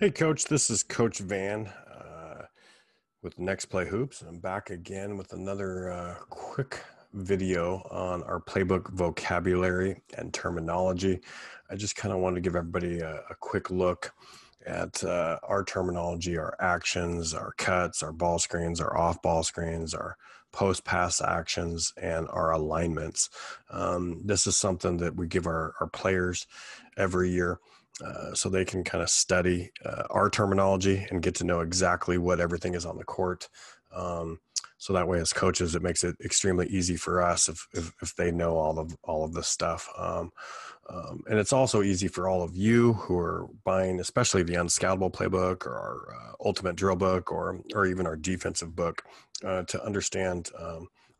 Hey, Coach, this is Coach Van with Next Play Hoops. I'm back again with another quick video on our playbook vocabulary and terminology. I just kind of wanted to give everybody a quick look at our terminology, our actions, our cuts, our ball screens, our off ball screens, our post pass actions, and our alignments. This is something that we give our players every year. So they can kind of study our terminology and get to know exactly what everything is on the court. So that way, as coaches, it makes it extremely easy for us if they know all of this stuff. And it's also easy for all of you who are buying, especially the Unscoutable playbook or our Ultimate Drill book or even our defensive book, to understand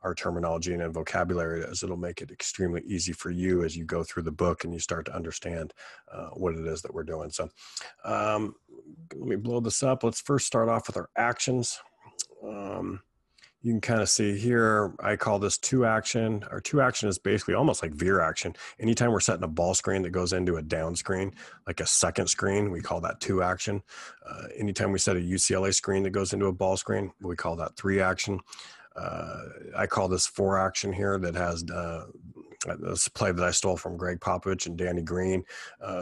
our terminology and vocabulary, as it'll make it extremely easy for you as you go through the book and you start to understand what it is that we're doing. So let me blow this up. Let's first start off with our actions. You can kind of see here, I call this two action. Our two action is basically almost like veer action. Anytime we're setting a ball screen that goes into a down screen, like a second screen, we call that two action. Anytime we set a UCLA screen that goes into a ball screen, we call that three action. I call this four action here that has this play that I stole from Greg Popovich and Danny Green,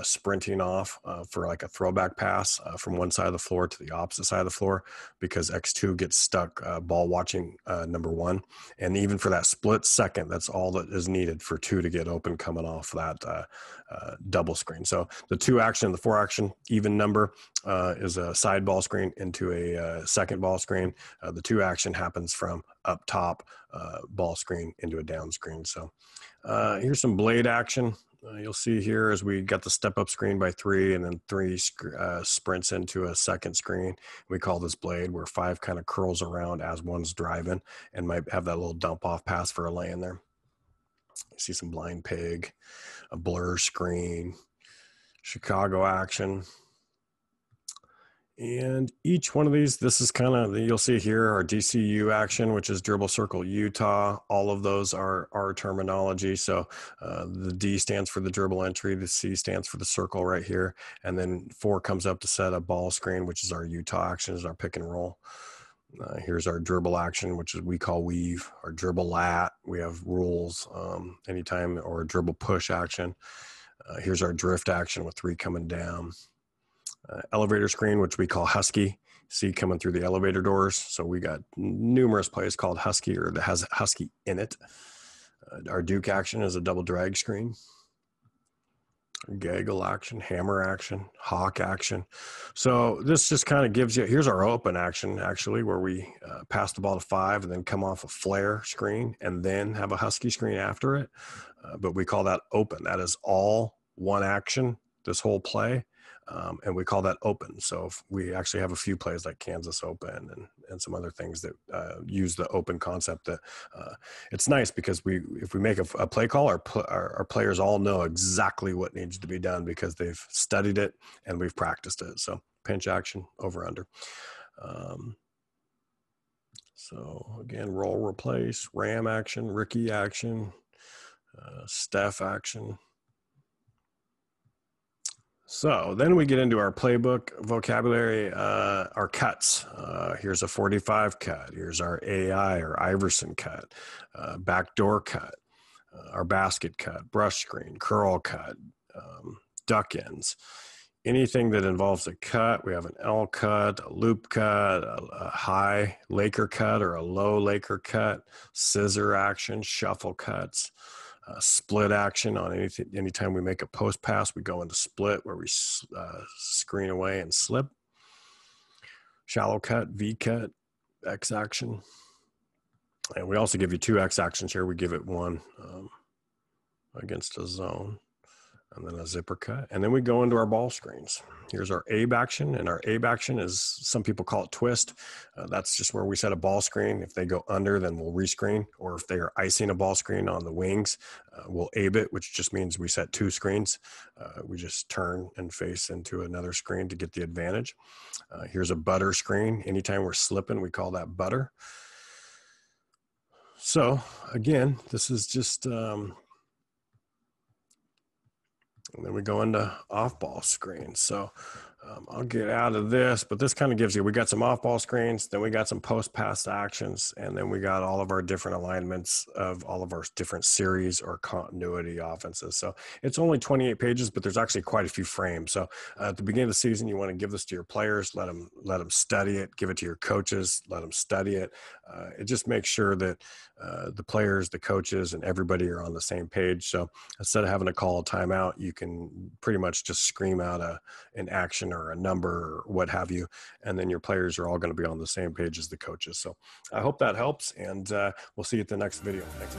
sprinting off for like a throwback pass from one side of the floor to the opposite side of the floor, because X2 gets stuck ball watching number one. And even for that split second, that's all that is needed for two to get open coming off that double screen. So the two action, the four action, even number is a side ball screen into a second ball screen. The two action happens from up top ball screen into a down screen. So here's some blade action. You'll see here as we got the step up screen by three, and then three sprints into a second screen. We call this blade, where five kind of curls around as one's driving and might have that little dump off pass for a lay in there. You see some blind pig, a blur screen, Chicago action. And each one of these, this is kind of, you'll see here, our DCU action, which is dribble circle Utah. All of those are our terminology. So the D stands for the dribble entry. The C stands for the circle right here. And then 4 comes up to set a ball screen, which is our Utah action, is our pick and roll. Here's our dribble action, which is we call weave. Our dribble lat, we have rules anytime, or dribble push action. Here's our drift action with 3 coming down. Elevator screen, which we call Husky, see coming through the elevator doors. So we got numerous plays called Husky, or that has Husky in it. Our Duke action is a double drag screen. Gaggle action, hammer action, hawk action. So this just kind of gives you, here's our open action, actually, where we pass the ball to 5 and then come off a flare screen and then have a Husky screen after it. But we call that open. That is all one action, this whole play. And we call that open. So if we actually have a few plays like Kansas Open and some other things that use the open concept. That it's nice because if we make a play call, our players all know exactly what needs to be done because they've studied it and we've practiced it. So pinch action, over under. So again, roll, replace, ram action, Ricky action, Steph action. So then we get into our playbook vocabulary, our cuts. Here's a 45 cut. Here's our AI or Iverson cut, backdoor cut, our basket cut, brush screen, curl cut, duck ends. Anything that involves a cut, we have an L cut, a loop cut, a high Laker cut or a low Laker cut, scissor action, shuffle cuts. Split action on anytime we make a post pass, we go into split where we screen away and slip. Shallow cut, V cut, X action. And we also give you 2 X actions here. We give it one against a zone, and then a zipper cut. And then we go into our ball screens. Here's our Abe action, and our Abe action is, some people call it twist. That's just where we set a ball screen. If they go under, then we'll rescreen, or if they are icing a ball screen on the wings, we'll Abe it, which just means we set 2 screens. We just turn and face into another screen to get the advantage. Here's a butter screen. Anytime we're slipping, we call that butter. So again, this is just... and then we go into off-ball screens. So I'll get out of this, but this kind of gives you, we got some off-ball screens, then we got some post-pass actions, and then we got all of our different alignments of all of our different series or continuity offenses. So it's only 28 pages, but there's actually quite a few frames. So at the beginning of the season, you want to give this to your players, let them study it, give it to your coaches, let them study it. It just makes sure that the players, the coaches, and everybody are on the same page. So instead of having to call a timeout, you can pretty much just scream out an action or a number or what have you, and then your players are all going to be on the same page as the coaches. So I hope that helps, and we'll see you at the next video. Thanks.